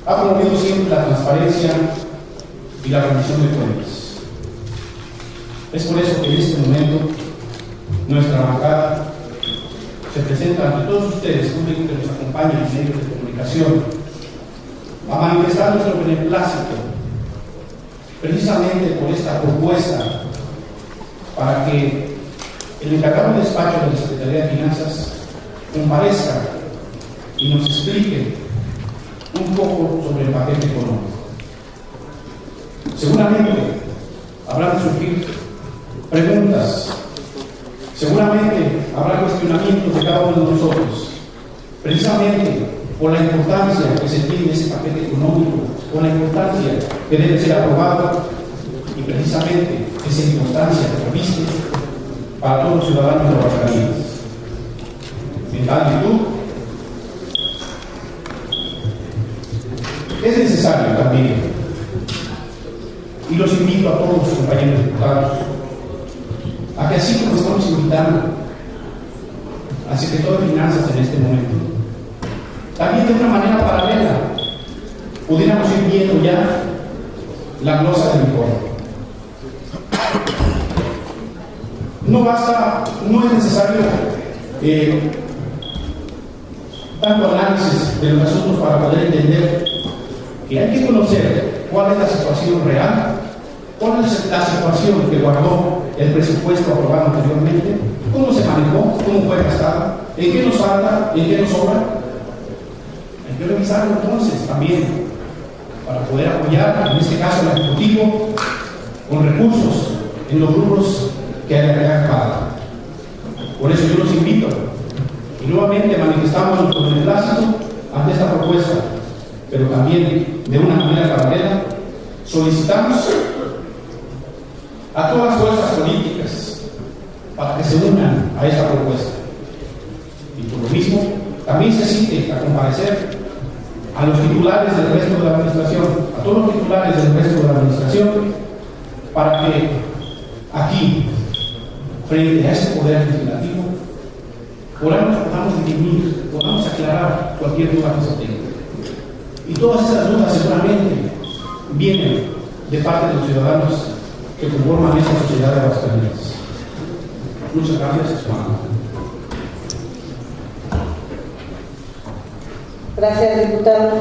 ha promovido siempre la transparencia y la rendición de cuentas. Es por eso que en este momento nuestra bancada se presenta ante todos ustedes, público que nos acompaña en medios de comunicación, a manifestar nuestro beneplácito precisamente por esta propuesta para que el encargado de despacho de la Secretaría de Finanzas comparezca y nos explique un poco sobre el paquete económico. Seguramente habrán de surgir preguntas, seguramente habrá cuestionamientos de cada uno de nosotros, precisamente por la importancia que se tiene ese paquete económico, por la importancia que debe ser aprobado y precisamente esa importancia que reviste para todos los ciudadanos de Aguascalientes. En tal virtud, es necesario también, y los invito a todos los compañeros diputados, a que así como estamos invitando al secretario de Finanzas en este momento, también de una manera paralela pudiéramos ir viendo ya la glosa del informe. No basta, no es necesario tanto análisis de los asuntos para poder entender que hay que conocer cuál es la situación real, cuál es la situación que guardó el presupuesto aprobado anteriormente, cómo se manejó, cómo fue gastado, en qué nos falta, en qué nos sobra. Hay que revisarlo entonces también para poder apoyar, en este caso al Ejecutivo, con recursos en los rubros que haya pagado. Por eso yo los invito y nuevamente manifestamos nuestro beneplácito ante esta propuesta, pero también de una manera paralela solicitamos a todas las fuerzas políticas para que se unan a esta propuesta. Y por lo mismo, también se cite a comparecer a los titulares del resto de la administración, a todos los titulares del resto de la administración, para que aquí, frente a ese poder legislativo, podamos dirimir, podamos aclarar cualquier duda que se tenga. Y todas esas dudas seguramente vienen de parte de los ciudadanos que conforman esta sociedad de Aguascalientes. Muchas gracias, Juan. Gracias, diputado.